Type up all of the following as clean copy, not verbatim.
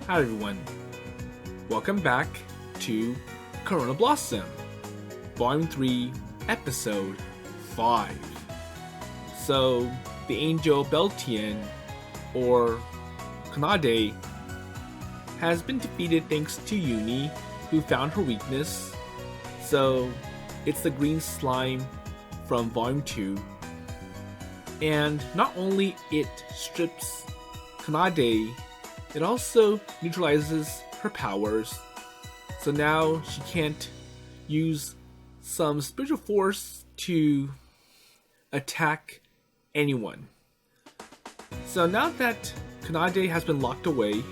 Hi everyone, welcome back to Corona Blossom, Volume 3, Episode 5. So, the angel Beltane, or Kanade, has been defeated thanks to Yunie, who found her weakness. So, it's the green slime from Volume 2. And not only it strips Kanade, it also neutralizes her powers, so now she can't use some spiritual force to attack anyone. So now that Kanade has been locked away,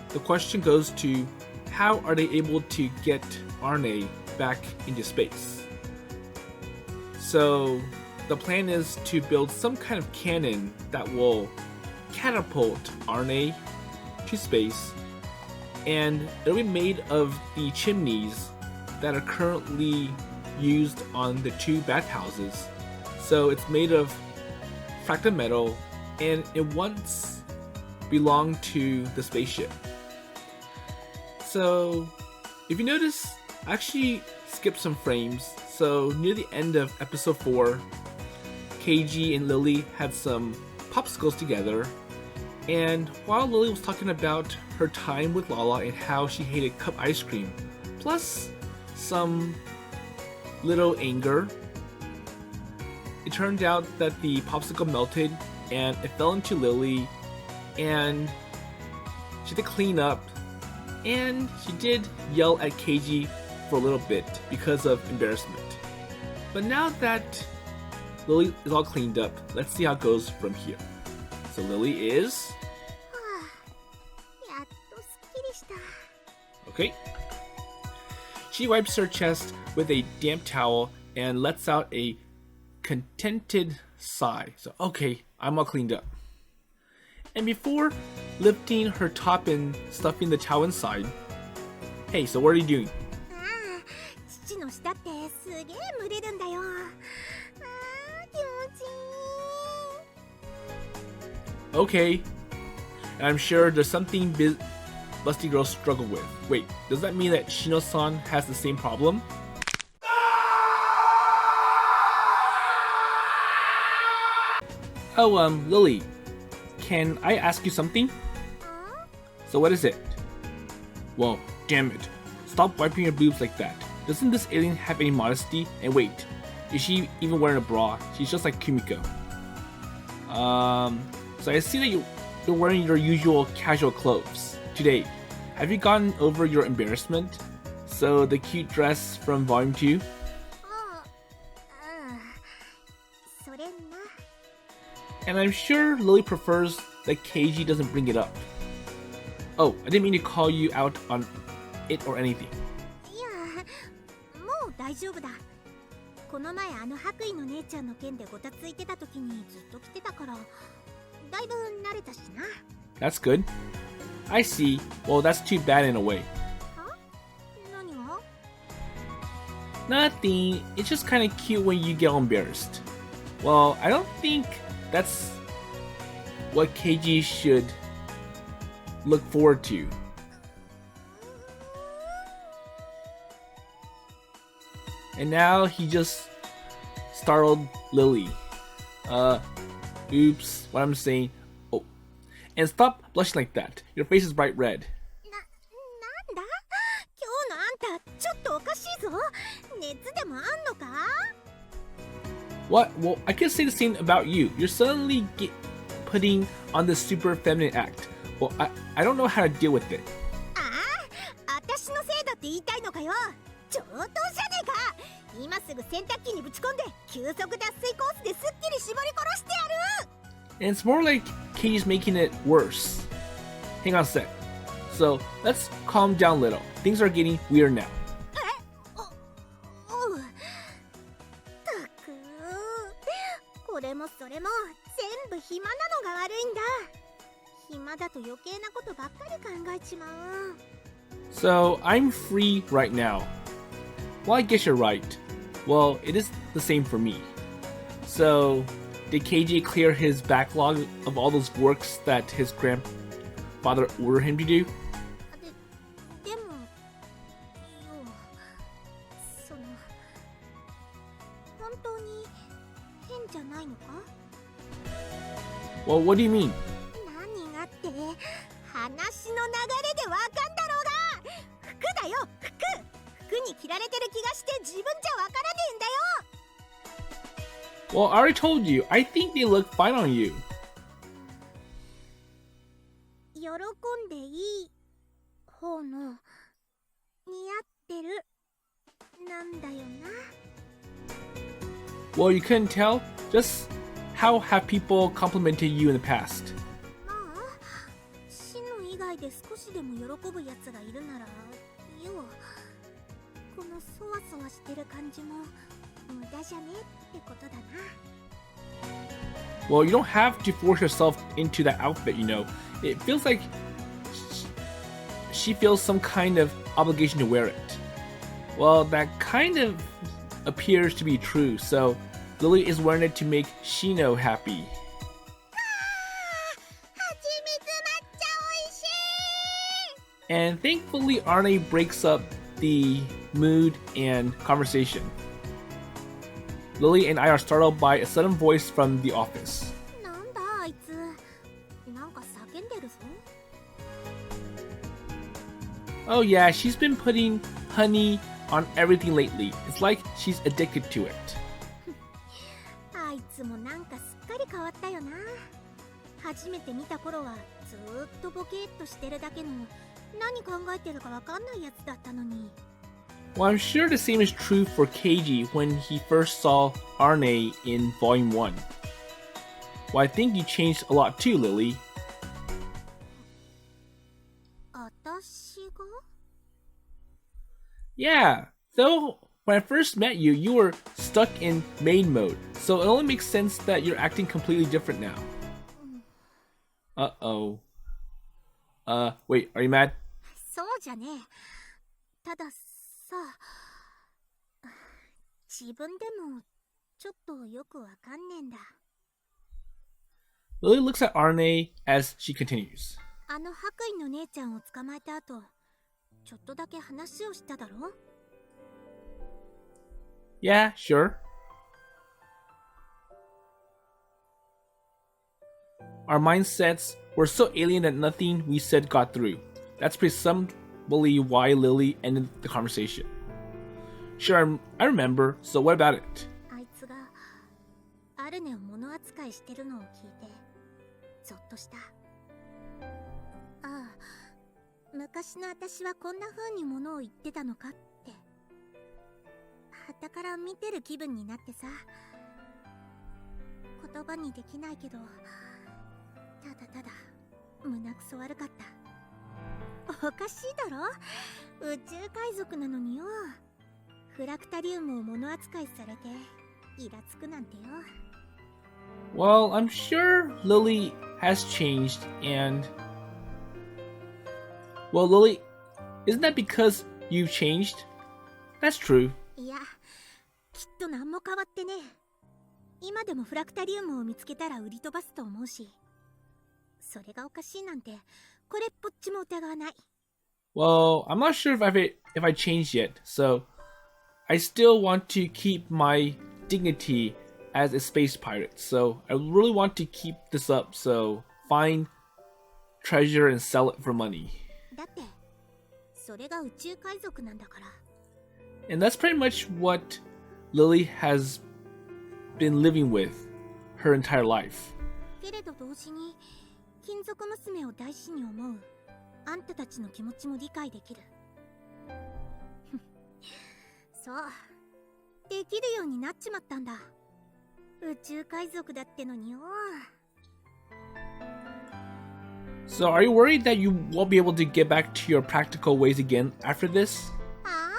the question goes to how are they able to get Arne back into space? So the plan is to build some kind of cannon that will catapult Arne to space, and it'll be made of the chimneys that are currently used on the two bathhouses. So it's made of fractal metal, and it once belonged to the spaceship. So if you notice, I actually skipped some frames. So near the end of episode 4, Keiji and Lily had some popsicles together. And while Lily was talking about her time with Lala and how she hated cup ice cream, plus some little anger, it turned out that the popsicle melted and it fell into Lily, and she had to clean up, and she did yell at Keiji for a little bit because of embarrassment. But now that Lily is all cleaned up, let's see how it goes from here. So Lily is... Okay. She wipes her chest with a damp towel and lets out a contented sigh. So, okay, I'm all cleaned up. And before lifting her top and stuffing the towel inside, hey, so what are you doing? Okay, and I'm sure there's something busty girls struggle with. Wait, does that mean that Shino-san has the same problem? Oh, Lily, can I ask you something? So what is it? Well, damn it. Stop wiping your boobs like that. Doesn't this alien have any modesty? And wait, is she even wearing a bra? She's just like Kumiko. So I see that you're wearing your usual casual clothes today. Have you gotten over your embarrassment? So the cute dress from Volume 2? And I'm sure Lily prefers that Keiji doesn't bring it up. Oh, I didn't mean to call you out on it or anything. That's good. I see. Well, that's too bad in a way. Nothing. It's just kind of cute when you get embarrassed. Well, I don't think that's what Keiji should look forward to. And now he just startled Lily. Oops, what I'm saying. Oh, and stop blushing like that. Your face is bright red. What? Well, I can say the same about you. You're suddenly putting on this super feminine act. Well, I don't know how to deal with it. And it's more like Katie's making it worse. Hang on a sec. So let's calm down a little. Things are getting weird now. So I'm free right now. Well, I guess you're right. Well, it is the same for me. So, did Keiji clear his backlog of all those works that his grandfather ordered him to do? じゃないのか？ Well, what do you mean? 何がって話の流れでわかんだろうが。服だよ、服に着られてる気がして自分じゃわからねえんだよ。 Well, I already told you. I think they look fine on you. 喜んでいい方の似合ってるなんだよな。 Well, you couldn't tell? Just how have people complimented you in the past? まあシノ以外で少しでも喜ぶやつがいるならよ。このそわそわしてる感じも無駄じゃねってことだな。 Well, you don't have to force yourself into that outfit, you know. It feels like she feels some kind of obligation to wear it. Well, that kind of appears to be true, so Lily is wearing it to make Shino happy. 蜂蜜抹茶おいしい。 And thankfully, Arne breaks up the mood and conversation. Lily and I are startled by a sudden voice from the office. なんだあいつ、なんか叫んでるぞ。 Oh yeah, she's been putting honey on everything lately. It's like she's addicted to it. あいつもなんかすっかり変わったよな。初めて見た頃はずーっとボケーっとしてるだけの何考えてるかわかんないやつだったのに。 Well, I'm sure the same is true for Keiji when he first saw Arne in Volume 1. Well, I think you changed a lot too, Lily. あたしが？ Yeah, though when I first met you, you were stuck in maid mode, so it only makes sense that you're acting completely different now. Uh-oh. Wait, are you mad? そうじゃねえ。たださ、自分でもちょっとよくわかんねえんだ。 Lily looks at Arne as she continues. あの白衣の姉ちゃんを捕まえた後、ちょっとだけ話をしただろ？ Yeah, sure. Our mindsets were so alien that nothing we said got through. That's presumably why Lily ended the conversation. Sure, I remember, so what about it? あいつがアルネを物扱いしてるのを聞いてゾッとした。ああ、昔の私はこんな風に物を言ってたのかって。傍から見てる気分になってさ。言葉にできないけど、ただただ胸くそ悪かった。おかしいだろ？宇宙海賊なのによ。フラクタリウムを物扱いされてイラつくなんてよ。 Well, I'm sure Lily has changed and... Well, Lily, isn't that because you've changed? That's true. いや、きっと何も変わってねえ。今でもフラクタリウムを見つけたら売り飛ばすと思うし、それがおかしいなんてこれっぽっちも疑わない。 Well, I'm not sure if I changed yet, so I still want to keep my dignity as a space pirate. So I really want to keep this up, so find treasure and sell it for money. だってそれが宇宙海賊なんだから。 And that's pretty much what Lily has been living with her entire life. けれど同時に金属娘を大事に思うあんたたちの気持ちも理解できる。そう、できるようになっちまったんだ。宇宙海賊だってのによ。 So are you worried that you won't be able to get back to your practical ways again after this? あ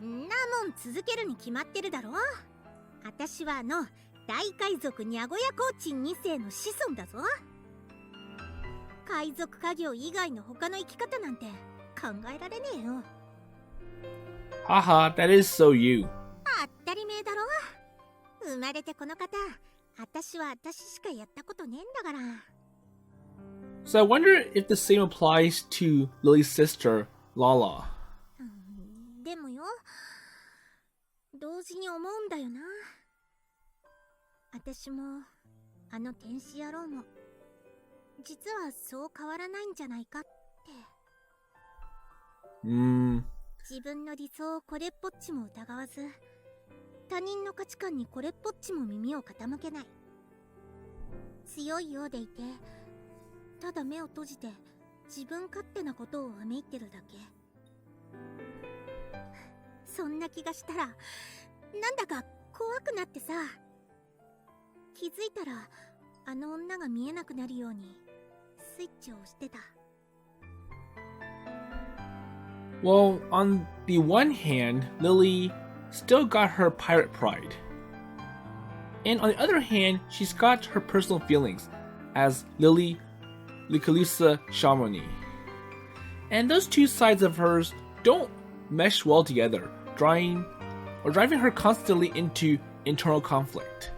あ、んなもん続けるに決まってるだろ。私は大海賊ニャゴヤコーチン2世の子孫だぞ。海賊家業以外の他の生き方なんて考えられねえよ。 Haha, that is so you. 当たり前だろ。生まれてこの方、私は私しかやったことねえんだから。 So I wonder if the same applies to Lily's sister, Lala. でもよ、同時に思うんだよな。私もあの天使野郎も実はそう変わらないんじゃないかって。自分の理想をこれっぽっちも疑わず、他人の価値観にこれっぽっちも耳を傾けない。強いようでいて、ただ目を閉じて自分勝手なことをわめいてるだけ。そんな気がしたらなんだか怖くなってさ。気づいたらあの女が見えなくなるようにスイッチを押してた。 Well, on the one hand, Lily still got her pirate pride. And on the other hand, she's got her personal feelings as Lily Licalusa Shamoni. And those two sides of hers don't mesh well together, driving her constantly into internal conflict.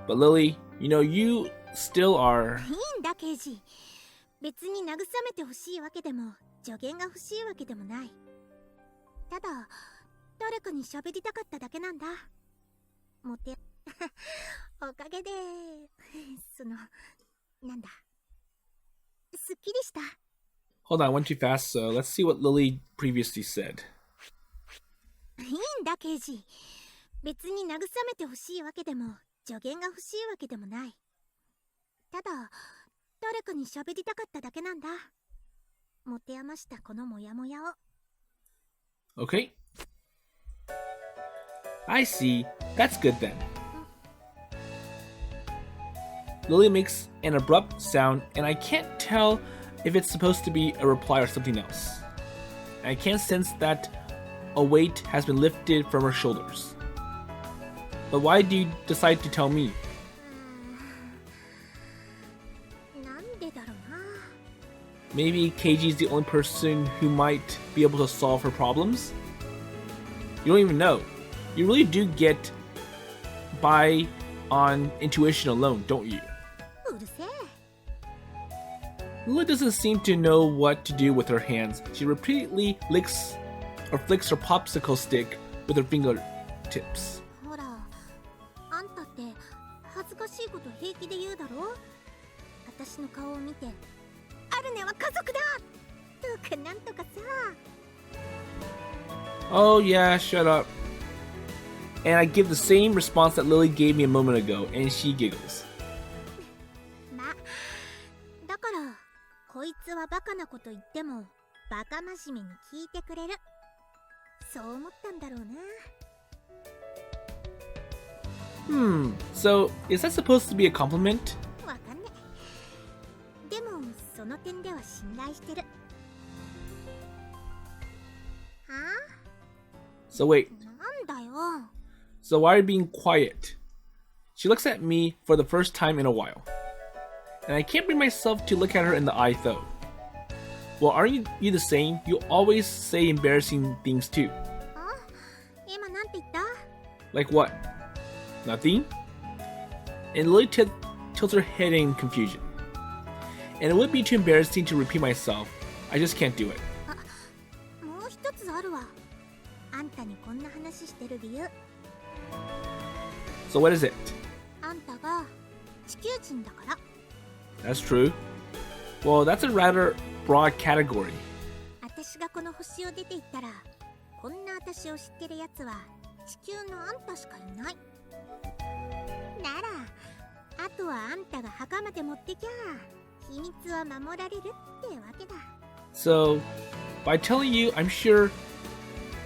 But Lily, you still are... いいんだ、ケイジ。別に慰めてほしいわけでも助言が欲しいわけでもない。ただ誰かに喋りたかっただけなんだ。モテおかげでなんだ、すっきりした。 Hold on, I went too fast, so let's see what Lily previously said. いいんだ、ケイジ。別に慰めてほしいわけでも助言が欲しいわけでもない。ただ誰かに喋りたかっただけなんだ。持て余したこのモヤモヤを。 Okay. I see. That's good then. Lily makes an abrupt sound, and I can't tell if it's supposed to be a reply or something else. I can't sense that a weight has been lifted from her shoulders. But why do you decide to tell me? なんでだろうな。 Maybe Keiji's the only person who might be able to solve her problems? You don't even know. You really do get by on intuition alone, don't you? うるせえ。 Lily doesn't seem to know what to do with her hands. She repeatedly licks or flicks her popsicle stick with her fingertips. ほら、あんたって恥ずかしいこと平気で言うだろ。私の顔を見て、アルネは家族だとかなんとかさ。 Oh yeah, shut up. And I give the same response that Lily gave me a moment ago, and she giggles. ま、だからこいつはバカなこと言ってもバカ真面目に聞いてくれる。そう思ったんだろうな。So is that supposed to be a compliment? わかんね。でもその点では信頼してる。はあ？ So wait, なんだよ。 so why are you being quiet? She looks at me for the first time in a while. And I can't bring myself to look at her in the eye though. Well, aren't you the same? You always say embarrassing things too. あ、今なんて言った？ Like what? Nothing? And Lily tilts her head in confusion. And it would be too embarrassing to repeat myself. I just can't do it. もう一つあるわ。あんたにこんな話してる理由。 So what is it? あんたが地球人だから。 That's true. Well, that's a rather broad category. 私がこの星を出ていったら、こんな私を知ってるやつは地球のあんたしかいない。なら、あとはあんたが墓まで持ってきゃ、秘密は守られるってわけだ。 So, by telling you, I'm sure,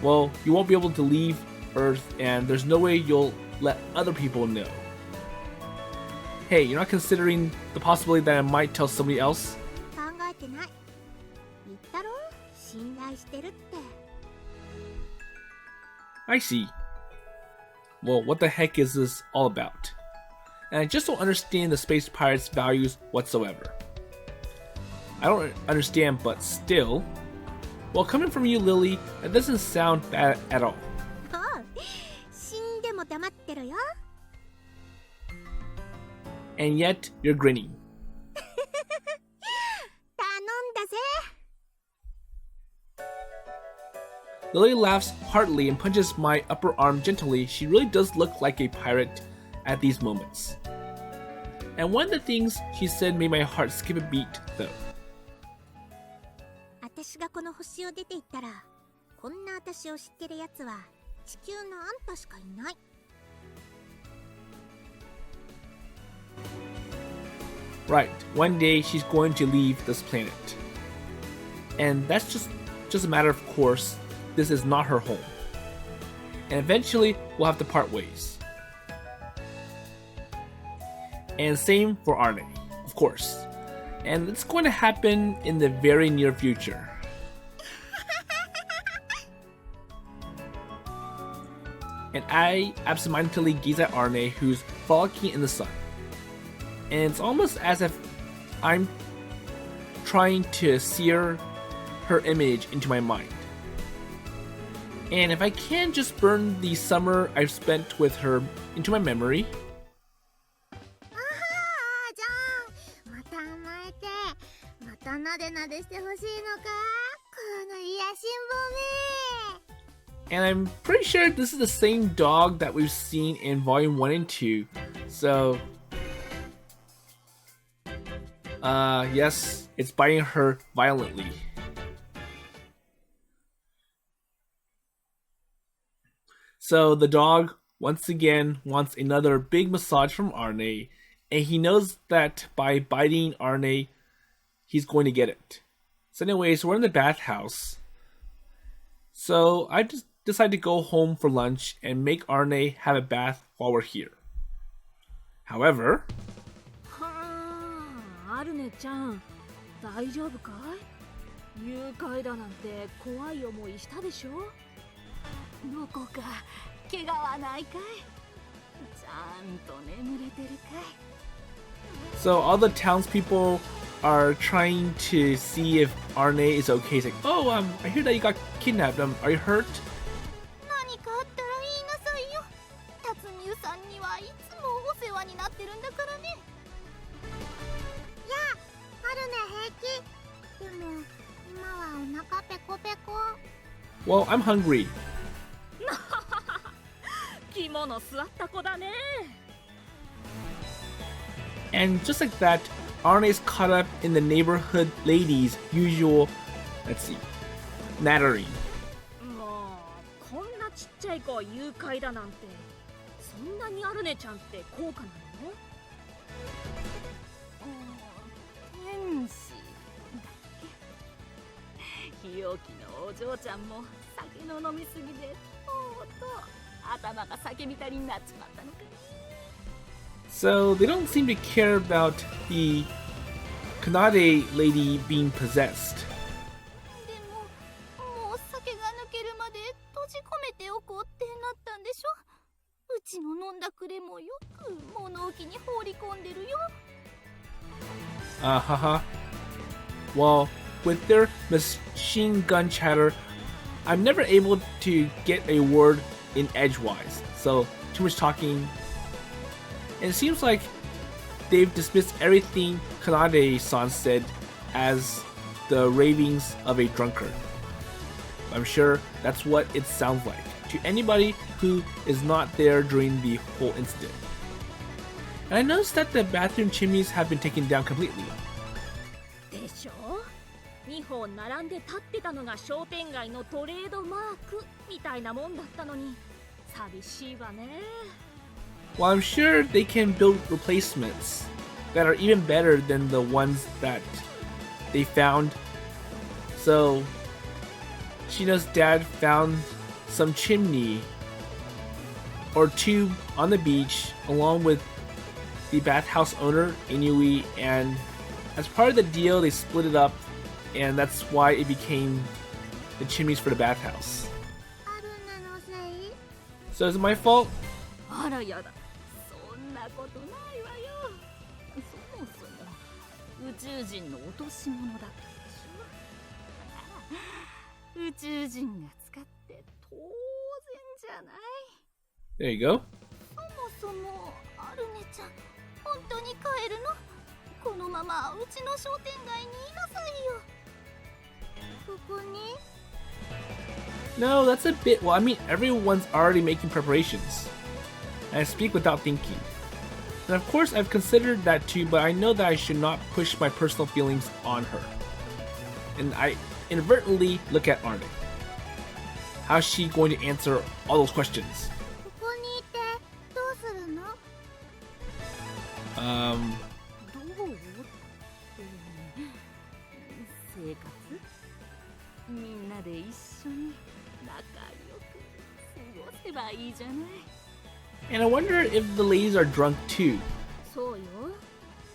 well, you won't be able to leave Earth and there's no way you'll let other people know. Hey, you're not considering the possibility that I might tell somebody else? 考えてない。言ったろ？信頼してるって。 I see. Well, what the heck is this all about? And I just don't understand the space pirates' values whatsoever. I don't understand, but still. Well, coming from you, Lily, that doesn't sound bad at all. おう、死んでも黙ってろよ。 And yet, you're grinning. 頼んだぜ。 Lily laughs heartily and punches my upper arm gently. She really does look like a pirate at these moments. And one of the things she said made my heart skip a beat, though. 私がこの星を出て行ったら、こんな私を知ってるやつは地球のあんたしかいない。Right, one day she's going to leave this planet. And that's just a matter of course, this is not her home. And eventually, we'll have to part ways. And same for Arne, of course. And it's going to happen in the very near future. And I absentmindedly gaze at Arne, who's frolicking in the sun. And it's almost as if I'm trying to sear her image into my mind. And if I can just burn the summer I've spent with her into my memory. また甘えて、またなでなでしてほしいのか、この癒しんぼめ。 And I'm pretty sure this is the same dog that we've seen in volume 1 and 2. So yes, it's biting her violently. So the dog, once again, wants another big massage from Arne, and he knows that by biting Arne, he's going to get it. So anyways, we're in the bathhouse. So I just decided to go home for lunch and make Arne have a bath while we're here. However... アルネちゃん、大丈夫かい？誘拐だなんて怖い思いしたでしょ？どこか怪我はないかい？ちゃんと眠れてるかい？ So all the townspeople are trying to see if Arne is okay. He's like, oh, I hear that you got kidnapped. Are you hurt? 何かあったら言いなさいよ。辰巳さんにはいつもお世話になってるんだからね。やあ、アルネ平気。でも今はお腹ペコペコ。 Well, I'm hungry. 肝の据わった子だね。 And just like that, Arne is caught up in the neighborhood ladies' usual, let's see, nattering. もうこんなちっちゃい子を誘拐だなんて、そんなにアルネちゃんって高価なの？天使だっけ？ひよきのお嬢ちゃんも酒の飲みすぎでとうとう頭が酒みたいになっちまったのかね。 So they don't seem to care about the Kanade lady being possessed. でももう酒が抜けるまで閉じ込めておこうってなったんでしょ。うちの飲んだくれもよく物置に放り込んでるよ。Haha. Well, with their machine gun chatter, I'm never able to get a word in edgewise. So too much talking. And it seems like they've dismissed everything Kanade-san said as the ravings of a drunkard. I'm sure that's what it sounds like to anybody who is not there during the whole incident. And I noticed that the bathroom chimneys have been taken down completely. でしょ？2本並んで立ってたのが商店街のトレードマークみたいなもんだったのに、寂しいわね。 Well, I'm sure they can build replacements that are even better than the ones that they found. So, Shina's dad found some chimney or two on the beach along with the bathhouse owner, Yunie, and as part of the deal, they split it up, and that's why it became the chimneys for the bathhouse. アルネのせい？ So is it my fault? あらやだ、そんなことないわよ。そもそも宇宙人の落とし物だったでしょ。宇宙人が使って当然じゃない。 There you go. そもそもアルネちゃん本当に帰るの？このままうちの商店街にいなさいよ。ここに？ No, that's a bit... Well, I mean, everyone's already making preparations. And I speak without thinking. And of course, I've considered that too, but I know that I should not push my personal feelings on her. And I inadvertently look at Arne. How's she going to answer all those questions? ここにいてどうするの？どう？生活？みんなで一緒に仲良く過ごせばいいじゃない。And I wonder if the ladies are drunk too. そうよ。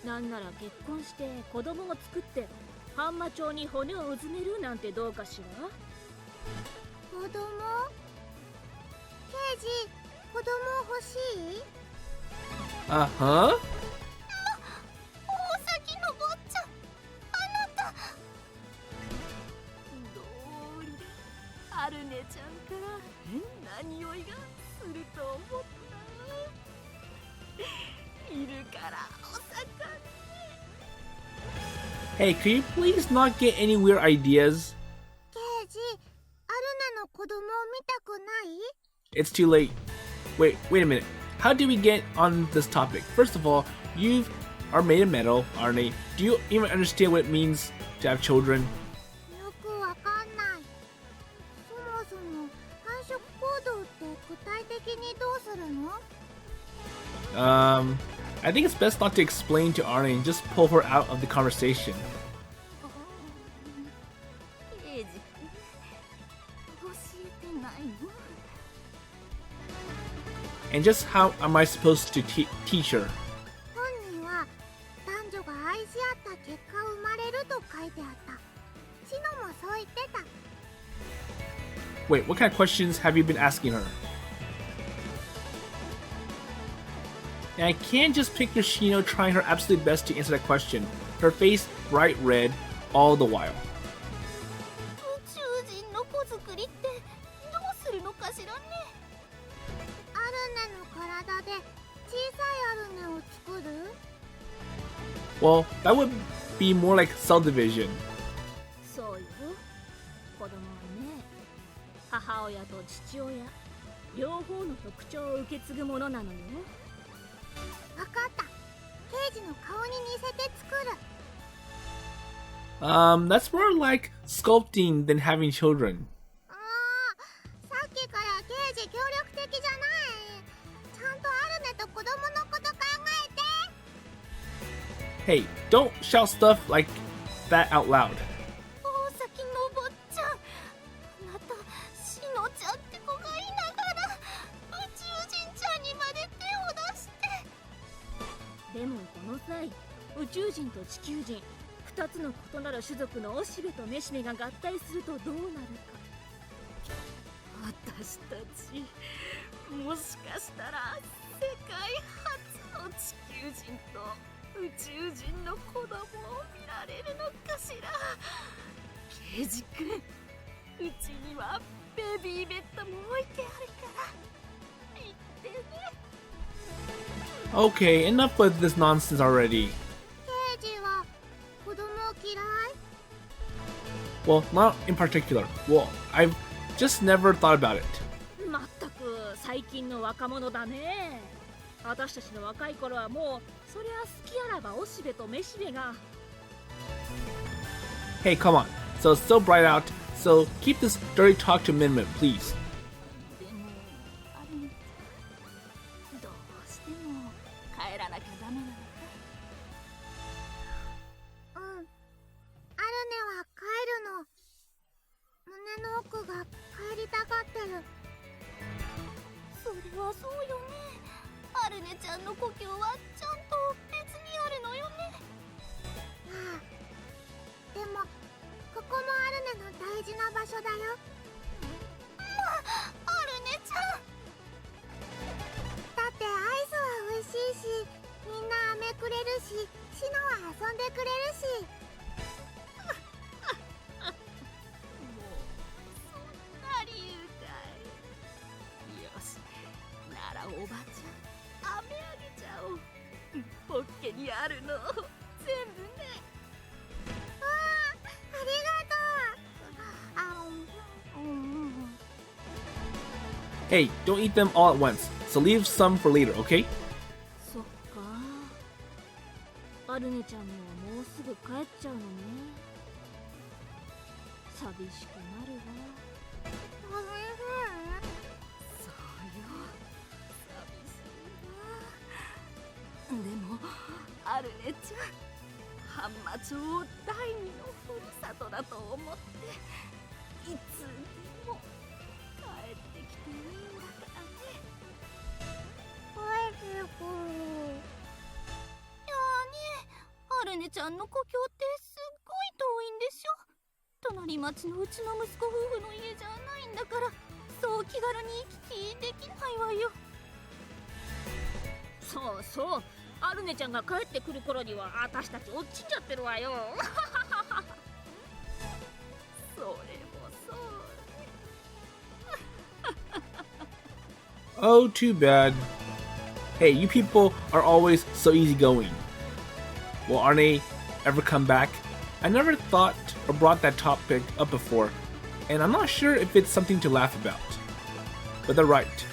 なんなら結婚して子供を作って半魔町に骨をうずめるなんてどうかしら？子供？ケイジ、子供欲しい？ Uh-huh? 大崎の坊ちゃん、あなた。どうりでアルネちゃんから変な匂いがすると思った。いるからお魚。Hey, could you please not get any weird ideas? ケイジ、アルネの子供を見たくない？ It's too late. Wait a minute. How did we get on this topic? First of all, you are made of metal, Arne. Do you even understand what it means to have children? よくわかんない。そもそも繁殖行動って具体的にどうするの？ I think it's best not to explain to Arne and just pull her out of the conversation. ケイジ君、教えてないの？ And just how am I supposed to teach her? 本には男女が愛し合った結果生まれると書いてあった。シノもそう言ってた。 Wait, what kind of questions have you been asking her? And I can't just picture Shino trying her absolute best to answer that question, her face bright red all the while. 宇宙人の子作りってどうするのかしらね。アルネの体で小さいアルネを作る？ Well, that would be more like cell division. そうよ。子供はね、母親と父親両方の特徴を受け継ぐものなのよ。わかった。ケイジの顔に似せて作る。That's more like sculpting than having children. さっきからケイジ協力的じゃない。ちゃんとアルネと子供のこと考えて。 Hey, don't shout stuff like that out loud. 大崎の坊ちゃん、あなたシノちゃんって子がいながら宇宙人ちゃんにまで手を出して。でもこの際、宇宙人と地球人2つの異なる種族のオシベとメシベが合体するとどうなるか。私たちもしかしたら世界初の地球人と宇宙人の子供を見られるのかしら。ケイジ君、うちにはベビーベッドも置いてあるから行ってね。Okay, enough with this nonsense already. ケイジは子供嫌い？ Well, not in particular. Well, I've just never thought about it. まったく最近の若者だね。私たちの若い頃はもうそりゃ好きあらばオシベとメシベが。 Hey, come on. So it's so bright out, so keep this dirty talk to a minimum, please. でもあれどうしても帰らなきゃダメなのか。うん。アルネは帰るの。胸の奥が帰りたがってる。それはそうよね。アルネちゃんの故郷はちゃんと別にあるのよね。ああ。でもここもアルネの大事な場所だよ。アルネちゃん。だってアイスは美味しいし、みんな飴くれるし、シノは遊んでくれるし。もうそんな理由かい。よし、ならおばちゃん飴あげちゃおう。ポッケにあるの全部ね。わあ、ありがとう。Hey, don't eat them all at once, so leave some for later, okay? そっか。アルネちゃんももうすぐ帰っちゃうのね。寂しくなるわ。そうよ、寂しいわ。でもアルネちゃん、半町を第二のふるさとだと思っていつでも帰ってきていいんだからね。帰ってくる。アルネちゃんの故郷ってすっごい遠いんでしょ。隣町のうちの息子夫婦の家じゃないんだから、そう気軽に行き来できないわよ。そうそう、アルネちゃんが帰ってくる頃には私たち落ちちゃってるわよ。それもそう。Oh, too bad. Hey, you people are always so easygoing. Will Arne ever come back? I never thought or brought that topic up before, and I'm not sure if it's something to laugh about. But they're right.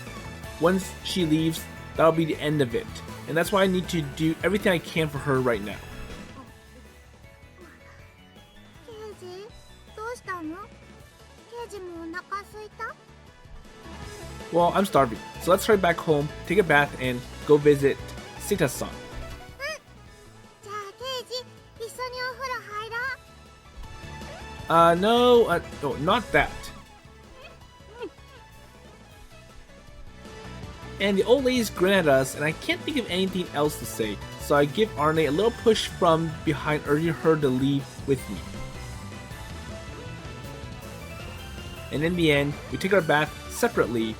Once she leaves, that'll be the end of it, and that's why I need to do everything I can for her right now. ケイジ、どうしたの？ケイジもお腹空いた？ Well, I'm starving, so let's hurry back home, take a bath, and go visit Sita-san. じゃあケイジ、一緒にお風呂入ろう。No, not that. And the old ladies grin at us, and I can't think of anything else to say, so I give Arne a little push from behind, urging her to leave with me. And in the end, we take our bath separately,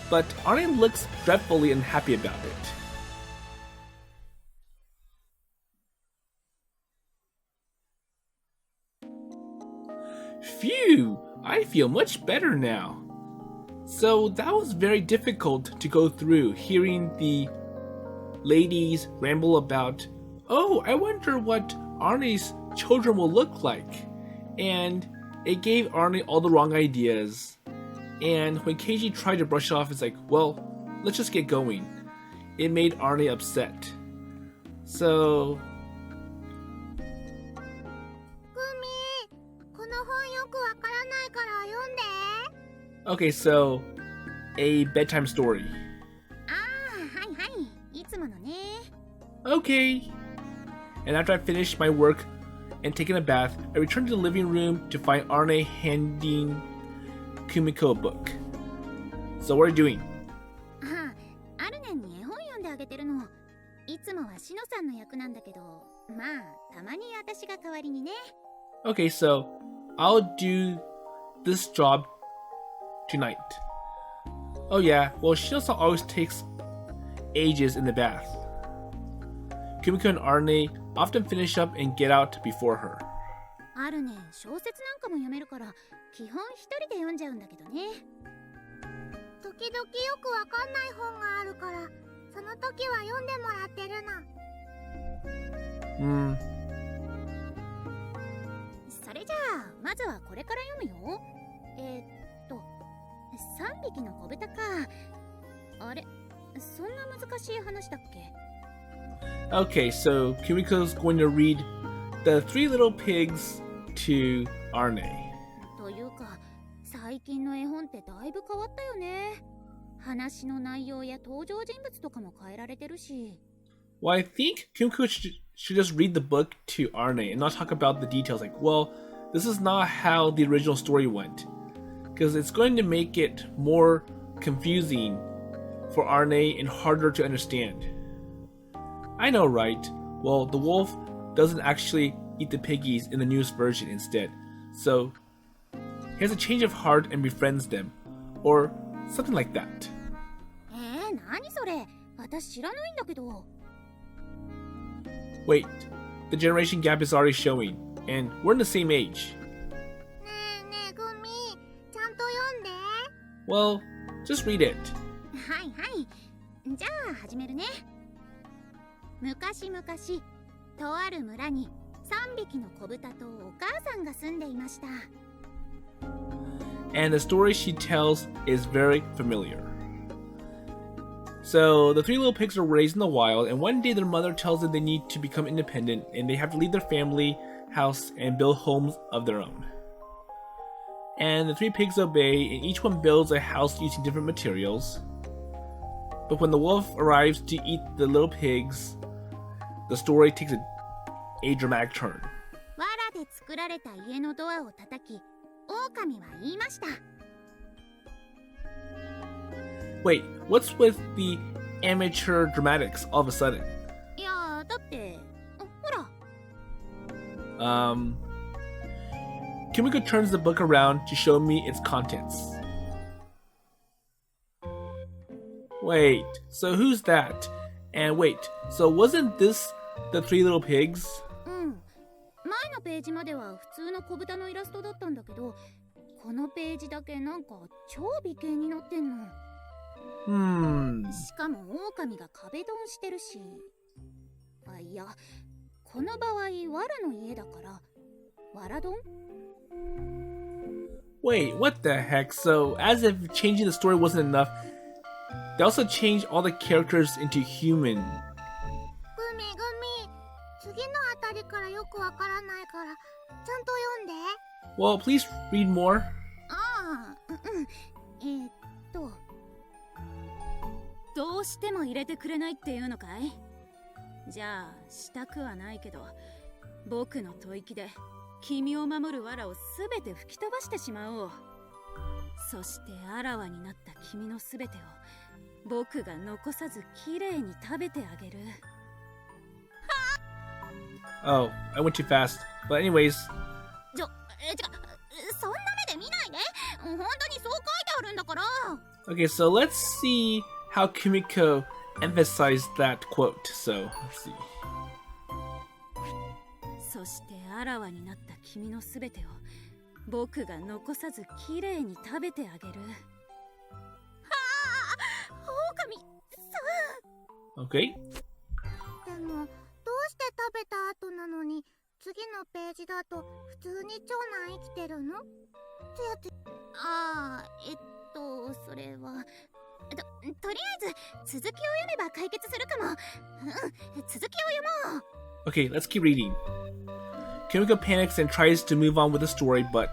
but Arne looks dreadfully unhappy about it. Phew! I feel much better now. So that was very difficult to go through, hearing the ladies ramble about, oh, I wonder what Arne's children will look like. And it gave Arne all the wrong ideas. And when Keiji tried to brush it off, it's like, well, let's just get going. It made Arne upset. So... グミ、この本よくわからないから読んで。Okay, so a bedtime story. ああ、はいはい、いつものね。Okay. And after I finish my work and taking a bath, I return to the living room to find Arne handing Kumiko a book. So what are you doing? ああ、アルネに絵本読んであげてるの。いつもはシノさんの役なんだけど、まあ、たまに私が代わりにね。Okay, so I'll do this job tonight. Oh yeah, well Shino-san always takes ages in the bath. Kumiko and Arne often finish up and get out before her. アルネ、小説なんかも読めるから、基本一人で読んじゃうんだけどね。時々よくわかんない本があるから、その時は読んでもらってるの。それじゃあ、まずはこれから読むよ。3匹の子豚か。あれ、そんな難しい話だっけ？ Okay, so Kumiko's going to read The Three Little Pigs to Arne. というか、最近の絵本ってだいぶ変わったよね。話の内容や登場人物とかも変えられてるし。Well, I think Kumiko should just read the book to Arne and not talk about the details like, well, this is not how the original story went. Because it's going to make it more confusing for Arne and harder to understand. I know, right? Well, the wolf doesn't actually eat the piggies in the newest version instead. So, he has a change of heart and befriends them. Or something like that. 何それ？私知らないんだけど。Wait, the generation gap is already showing, and we're in the same age. ねえグミ、ちゃんと読んで。Well, just read it. はいはい。じゃあ始めるね。昔々、とある村に3匹の子豚とお母さんが住んでいました。And the story she tells is very familiar. So the three little pigs are raised in the wild, and one day their mother tells them they need to become independent and they have to leave their family house and build homes of their own. And the three pigs obey, and each one builds a house using different materials. But when the wolf arrives to eat the little pigs, the story takes a dramatic turn. 藁で作られた家のドアを叩き、狼は言いました。Wait, what's with the amateur dramatics all of a sudden? いやだってほら。Kumiko turns the book around to show me its contents. Wait, so who's that? And wait, so wasn't this the three little pigs? うん。前のページまでは普通の小豚のイラストだったんだけど、このページだけなんか超美形になってんの。しかも狼が壁ドンしてるし。あ、いや、この場合藁の家だから藁ドン？ Wait, what the heck? So, as if changing the story wasn't enough, they also changed all the characters into human. グミ次のあたりからよくわからないからちゃんと読んで。 Well, please read more. ああ、どうしても入れてくれないっていうのかい？じゃあしたくはないけど、僕の吐息で君を守る藁をすべて吹き飛ばしてしまおう。そしてあらわになった君のすべてを僕が残さずきれいに食べてあげる。Oh, I went too fast. But anyways. そんな目で見ないで。本当にそう書いてあるんだから。Okay, so let's see how Kumiko emphasized that quote. So, let's see. そしてあらわになった君のすべてを僕が残さずきれいに食べてあげる。狼さん。 Okay. でもどうして食べた後なのに次のページだと普通に長男生きてるの？それはとりあえず続きを読めば解決するかも。続きを読もう。 Okay, let's keep reading. Kumiko panics and tries to move on with the story, but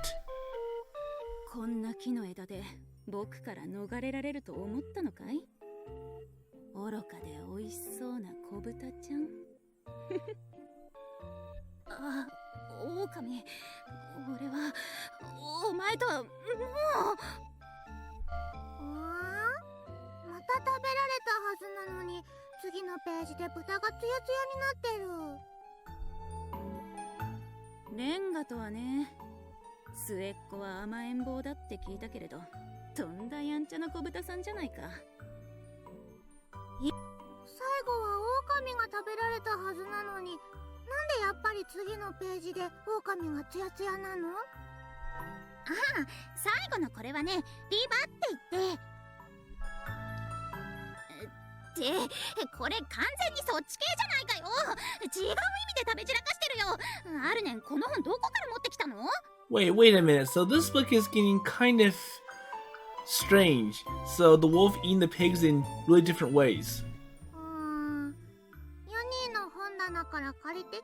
こんな木の枝で僕から逃れられると思ったのかい？愚かで美味しそうな小豚ちゃん。あ、狼、俺はお前とはもう。また食べられたはずなのに次のページで豚がツヤツヤになってる。レンガとはね、末っ子は甘えん坊だって聞いたけれど、とんだやんちゃな小豚さんじゃないか。最後は狼が食べられたはずなのに、なんでやっぱり次のページで狼がツヤツヤなの？ああ、最後のこれはね、リバって言って。これ完全にそっち系じゃないかよ。違う意味で食べ散らかしてるよ。アルネン、この本どこから持ってきたの？ wait a minute. So this book is getting kind of strange. So the wolf eating the pigs in really different ways. ユニの本棚から借りてき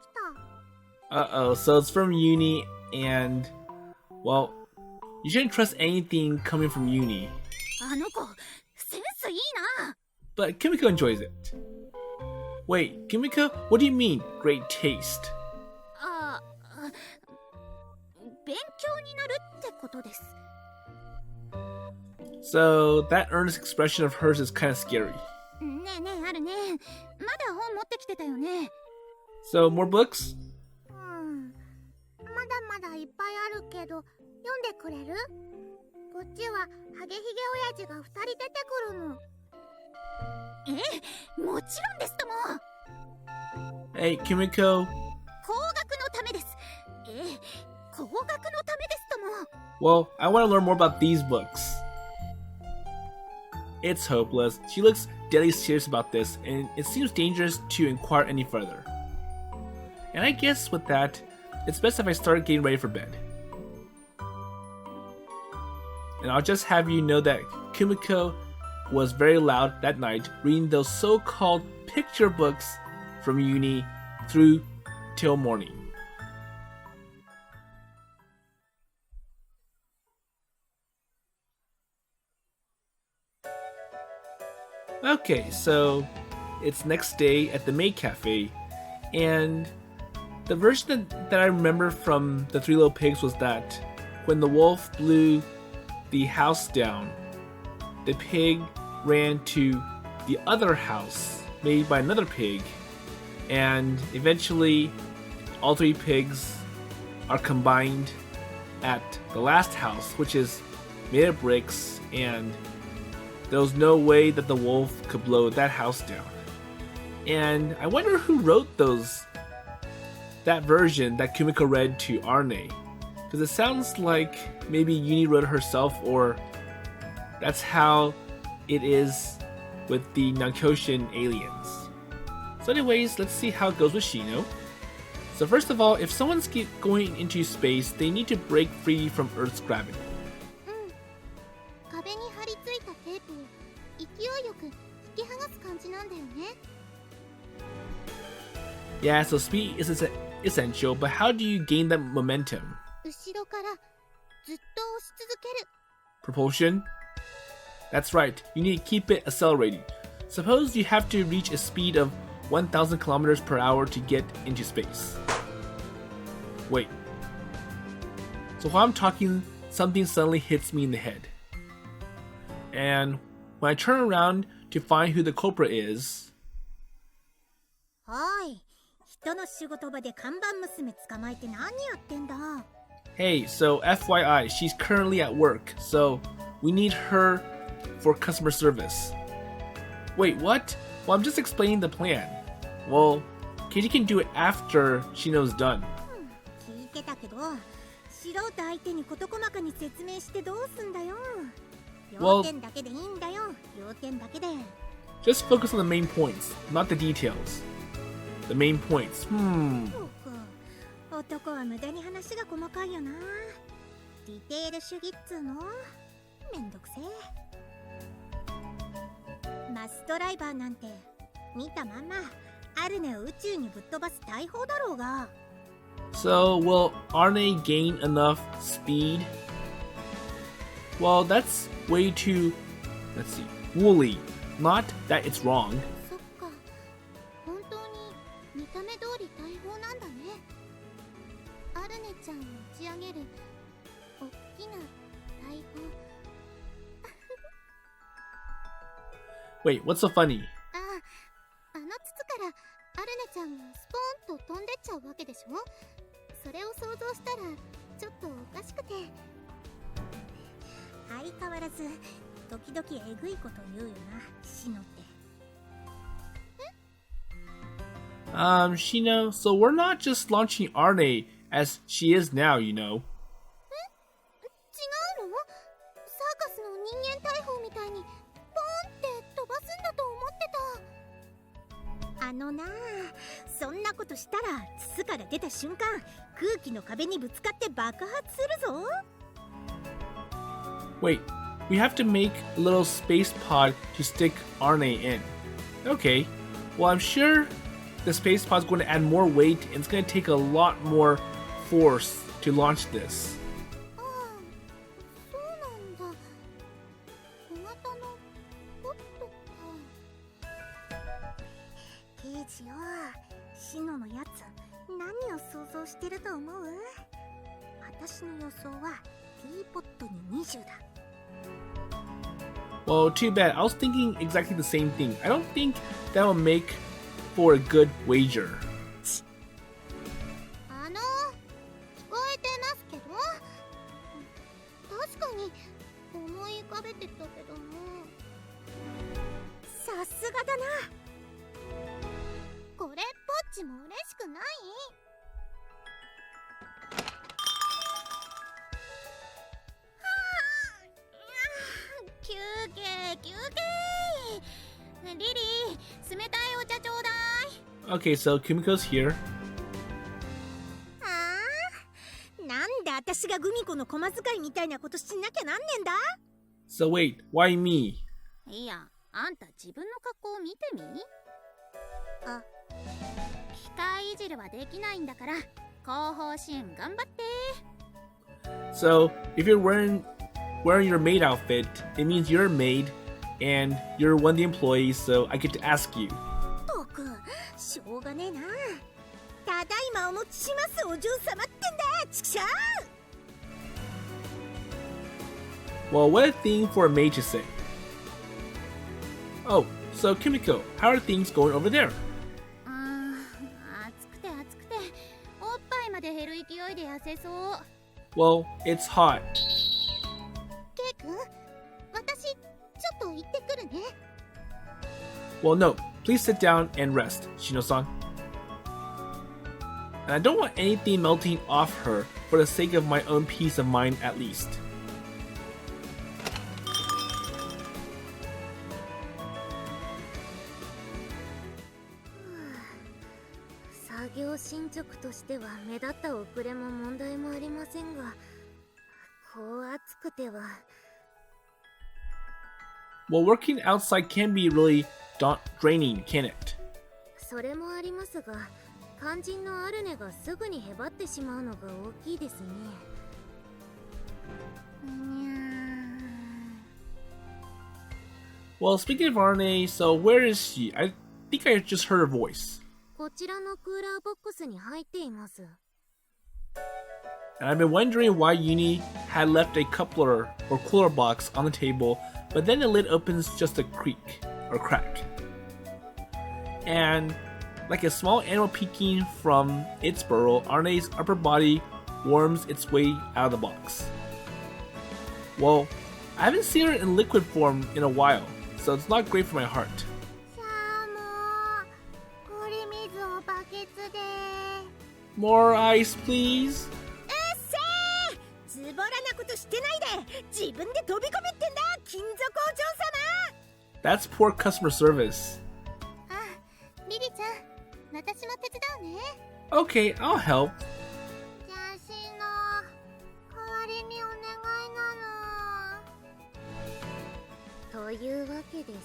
た。Uh-oh, so it's from Yunie, and well, you shouldn't trust anything coming from Yunie. あの子、センスいいな。But Kumiko enjoys it. Wait, Kumiko, what do you mean, great taste? 勉強になるってことです。 So that earnest expression of hers is kind of scary. ねえねえ、あるね。まだ本持ってきてたよね。So more books? まだまだいっぱいあるけど、読んでくれる？こっちはハゲヒゲ親父が2人出てくるの。もちろんですとも。 Hey, Kumiko. 工学のためです。工学のためですとも。 Well, I want to learn more about these books. It's hopeless. She looks deadly serious about this, and it seems dangerous to inquire any further. And I guess with that, it's best if I start getting ready for bed. And I'll just have you know that Kumiko was very loud that night, reading those so-called picture books from Yunie through till morning. Okay, so it's next day at the maid cafe, and the version that I remember from the Three Little Pigs was that when the wolf blew the house down, the pig ran to the other house made by another pig, and eventually all three pigs are combined at the last house, which is made of bricks, and there was no way that the wolf could blow that house down. And I wonder who wrote that version that Kumiko read to Arne, because it sounds like maybe Yunie wrote it herself, or that's how it is with the non-Kyoshin aliens. So anyways, let's see how it goes with Shino. So first of all, if someone's going into space, they need to break free from Earth's gravity. 壁に貼り付いたテープを勢いよく引き剥がす感じなんだよね。Yeah, so speed is essential, but how do you gain that momentum? 後ろからずっと押し続ける。 Propulsion? That's right, you need to keep it accelerating. Suppose you have to reach a speed of 1,000 kilometers per hour to get into space. Wait. So while I'm talking, something suddenly hits me in the head. And when I turn around to find who the culprit is... おい、人の仕事場で看板娘捕まえて何やってんだ。 Hey, so FYI, she's currently at work, so we need her for customer service. Wait, what? Well, I'm just explaining the plan. Well, Keiji can do it after Shino's done. 聞いてたけど、素人相手に事細かに説明してどうすんだよ。要点だけでいいんだよ。要点だけで。 Just focus on the main points, not the details. The main points. そうか。男は無駄に話が細かいよな。ディテール主義っつうの。めんどくせえ。マスドライバーなんて見たまんまアルネを宇宙にぶっ飛ばす大砲だろうが。 So, will Arne gain enough speed? Well, that's way too, let's see, woolly. Not that it's wrong. そっか。本当に見た目通り大砲なんだね。アルネちゃんを打ち上げるおっきな大砲。Wait, what's so funny? あの筒からアルネちゃんがスポーンと飛んでっちゃうわけでしょ。それを想像したらちょっとおかしくて。相変わらず時々えぐいこと言うよな、シノって。Shino, so we're not just launching Arne as she is now, you know. 違うの？サーカスの人間大砲みたいにポーンって飛ばすんだと思ってた。あのなあ、そんなことしたら筒から出た瞬間、空気の壁にぶつかって爆発するぞ。 Wait, we have to make a little space pod to stick Arne in. Okay, well I'm sure the space pod's going to add more weight and it's going to take a lot more force to launch this. ああ、そうなんだ。小型のポットか。ケイジよ、シノのやつ何を想像してると思う？私の予想はティーポットに20だ。 Well, too bad. I was thinking exactly the same thing. I don't think that will make for a good wager. 聞こえてますけど、確かに思い浮かべてたけども。さすがだな。これっぽっちも嬉しくない？休憩休憩。リリー、冷たいお茶ちょうだい。 Okay, so Kumiko's here. なんで私がグミコの駒使いみたいなことしなきゃなんねんだ。 So wait, why me? いや、あんた自分の格好を見てみ。あ、機械いじりはできないんだから、後方支援頑張って。So, if you're wearing your maid outfit, it means you're a maid, and you're one of the employees, so I get to ask you. トク、しょうがねえな。ただいまお持ちしますお嬢様ってんだ、ちくしょう。 Well, what a thing for a maid to say. Oh, so Kumiko, how are things going over there? 暑くて暑くて、おっぱいまで減る勢いで痩せそう。Well, it's hot. ケイ君、私、ちょっと行ってくるね。Well, no, please sit down and rest, Shino-san. And I don't want anything melting off her for the sake of my own peace of mind at least. 作業進捗としては目立った遅れも問題もありませんが、こう暑くては。Well, working outside can be really draining, can it? それもありますが、肝心のアルネがすぐにへばってしまうのが大きいですね。Well, speaking of Arne, so where is she? I think I just heard her voice. こちらのクーラーボックスに入っています。And I've been wondering why Yunie had left a coupler or cooler box on the table, but then the lid opens just a creak or crack. And like a small animal peeking from its burrow, Arne's upper body worms its way out of the box. Well, I haven't seen her in liquid form in a while, so it's not great for my heart. さあもう、氷水をバケツで。More ice, please. ズボラなことしてないで、自分で飛び込めってんだ、金属お嬢様。 That's poor customer service. あ、リリちゃん、私も手伝うね。Okay, I'll help. じゃあしの、代わりにお願いなの。というわけです。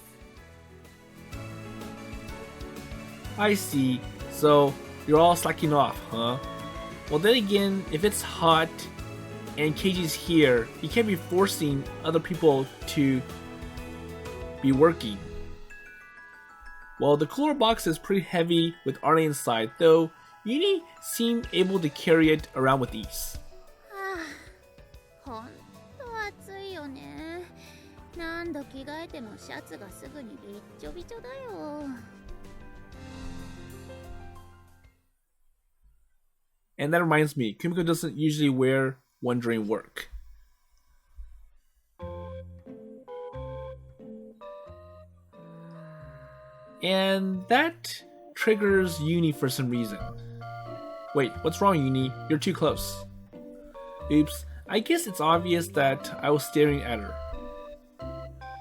I see. So, you're all slacking off, huh? Well, then again, if it's hot and Keiji's here, he can't be forcing other people to be working. Well, the cooler box is pretty heavy with Arne inside, though Yunie seemed able to carry it around with ease. ほんと暑いよね。何度着替えてもシャツがすぐにびっちょびちょだよ。And that reminds me, Kumiko doesn't usually wear one during work. And that triggers Yunie for some reason. Wait, what's wrong, Yunie? You're too close. Oops, I guess it's obvious that I was staring at her.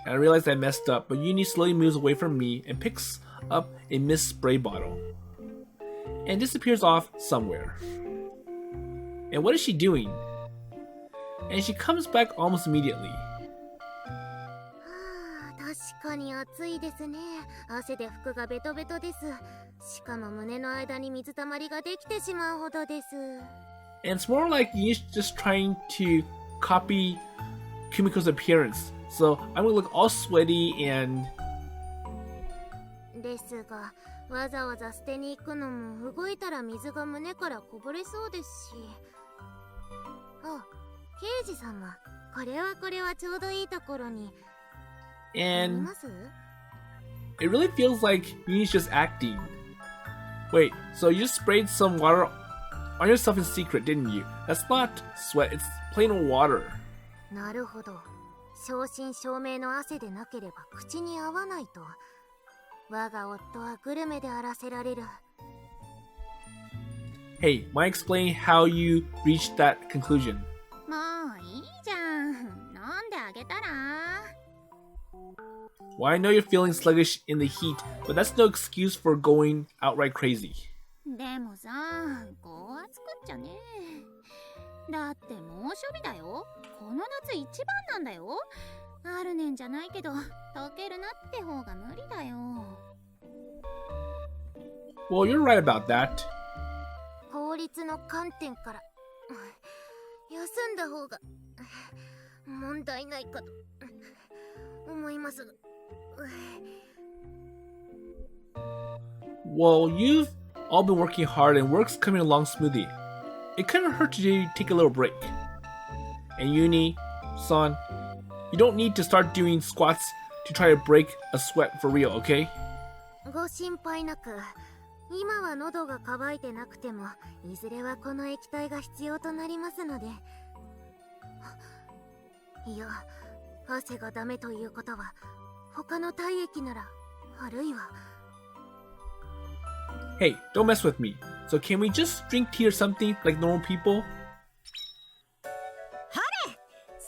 And I realized I messed up, but Yunie slowly moves away from me and picks up a mist spray bottle. And disappears off somewhere. And what is she doing? And she comes back almost immediately. 確かに暑いですね。汗で服がベトベトです。しかも胸の間に水たまりができてしまうほどです。And it's more like Yunie's just trying to copy Kumiko's appearance. So I'm gonna look all sweaty and... ですが、わざわざ捨てに行くのも動いたら水が胸からこぼれそうですし。あ、ケイジ様、これはちょうどいいところに。And it really feels like Yunie's just acting. Wait, so you just sprayed some water on yourself in secret, didn't you? That's not sweat, it's plain old water. なるほど。正真正銘の汗でなければ口に合わないと。我が夫はグルメであらせられる。Hey, mind explaining how you reached that conclusion? もういいじゃん。飲んであげたら。Well, I know you're feeling sluggish in the heat, but that's no excuse for going outright crazy. でもさ、こう暑くっちゃね。だって猛暑日だよ。この夏一番なんだよ。アルネンじゃないけど、溶けるなって方が無理だよ。Well, you're right about that. 効率の観点から休んだ方が問題ないかと思います。Well, you've all been working hard and work's coming along smoothly. It couldn't hurt to take a little break. And Yunie, son, you don't need to start doing squats to try to break a sweat for real, okay? ご心配なく。今は喉が渇いてなくても、いずれはこの液体が必要となりますので。いや、汗がダメということは、他の体液なら、あるいは。Hey, don't mess with me. So can we just drink tea or something like normal people?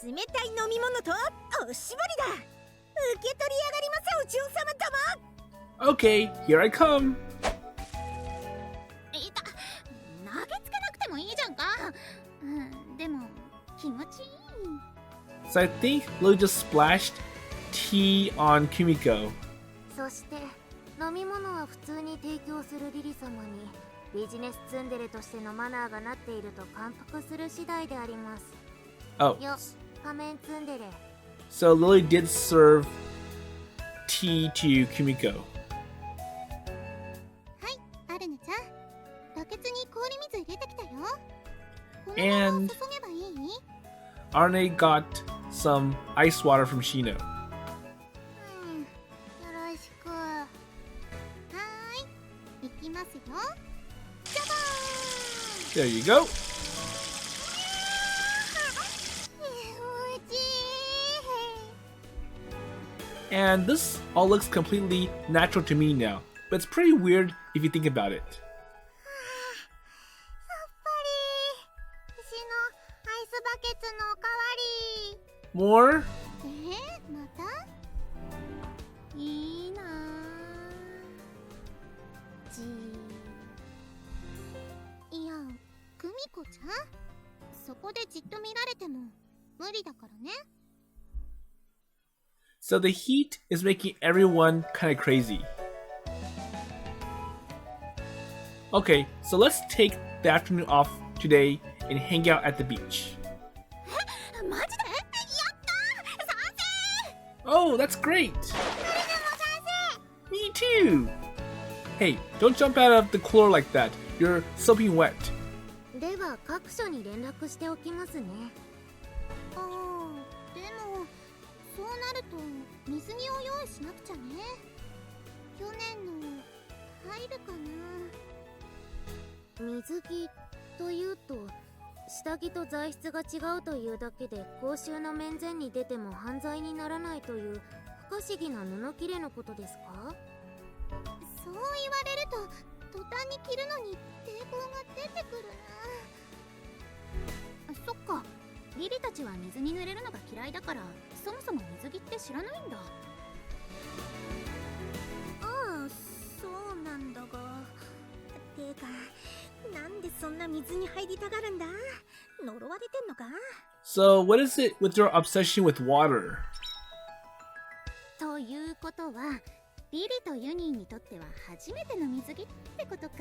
冷たい飲み物とおしぼりだ。受け取りやがりませ、お嬢様様。 Okay, here I come. いた、投げつけなくてもいいじゃんか。でも気持ちいい。 So I think Lily just splashed tea on Kumiko. そして飲み物は普通に提供するリリ様にビジネスツンデレとしてのマナーがなっていると感服する次第であります。 Oh, よ、仮面ツンデレ。 so Lily did serve tea to Kumiko. はい、アルネちゃん。バケツに氷水入れてきたよ。このまま And 注げばいい？ Arne got some ice water from Shino. よろしく。はーい、いきますよ。ジャバーン。 There you go. 気持ちいい。 And this all looks completely natural to me now, but it's pretty weird if you think about it. さっぱり。石のアイスバケツのおかわり。 More? また？いいなぁ。いや、クミコちゃん？そこでじっと見られても無理だからね。 So the heat is making everyone kind of crazy. Okay, so let's take the afternoon off today and hang out at the beach. マジで？やったー！賛成！ Oh, that's great! 誰でも賛 Me too! Hey, don't jump out of the cooler like that. You're soaking wet. 成！では各所に連絡しておきますね。ああ、でもそうなると水着を用意しなくちゃね。去年の入るかな。水着というと下着と材質が違うというだけで公衆の面前に出ても犯罪にならないという不可思議な布切れのことですか？そう言われると途端に着るのに抵抗が出てくるな。そっか、リリたちは水に濡れるのが嫌いだからそもそも水着って知らないんだ。ああ、そうなんだが。てか、なんでそんな水に入りたがるんだ？呪われてんのか？ So, what is it with your obsession with water? ということは、リリとユニーにとっては初めての水着ってことか。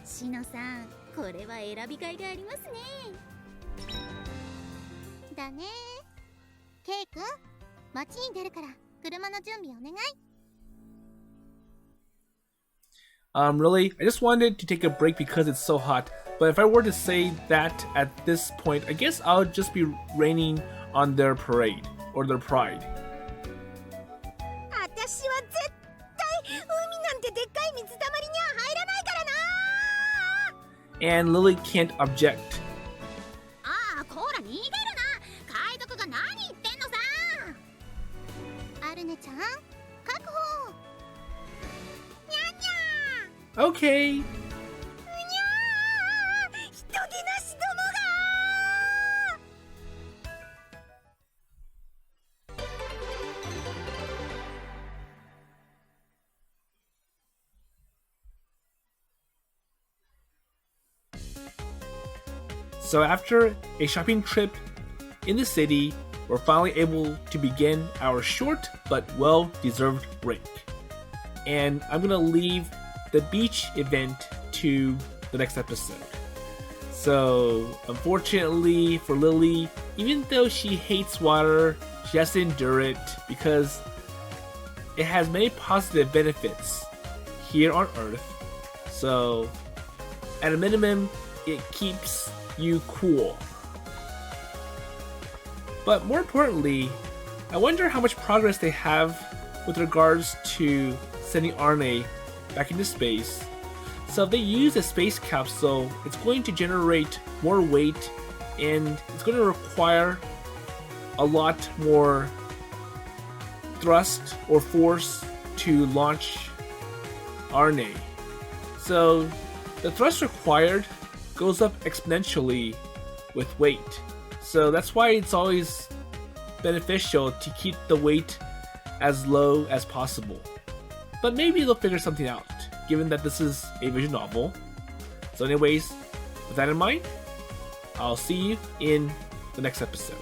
シノさん、これは選びがいがありますね。だね。ケイ君、街に出るから車の準備お願い。Really, I just wanted to take a break because it's so hot. But if I were to say that at this point, I guess I'll just be raining on their parade or their pride. 私は絶対海なんてでっかい水たまりには入らないからな。 And Lily can't object. ああ、こら逃げるな。海賊が何言ってんのさ。アルネちゃん、確保。にゃんにゃん。 Okay. うにゃー、人気なしどもが。 So after a shopping trip in the city, we're finally able to begin our short but well-deserved break. And I'm gonna leave the beach event to the next episode. So, unfortunately for Lily, even though she hates water, she has to endure it because it has many positive benefits here on Earth. So, at a minimum, it keeps you cool. But more importantly, I wonder how much progress they have with regards to sending RNA back into space. So if they use a space capsule, it's going to generate more weight and it's going to require a lot more thrust or force to launch RNA. So the thrust required goes up exponentially with weight. So that's why it's always beneficial to keep the weight as low as possible. But maybe they'll figure something out, given that this is a visual novel. So anyways, with that in mind, I'll see you in the next episode.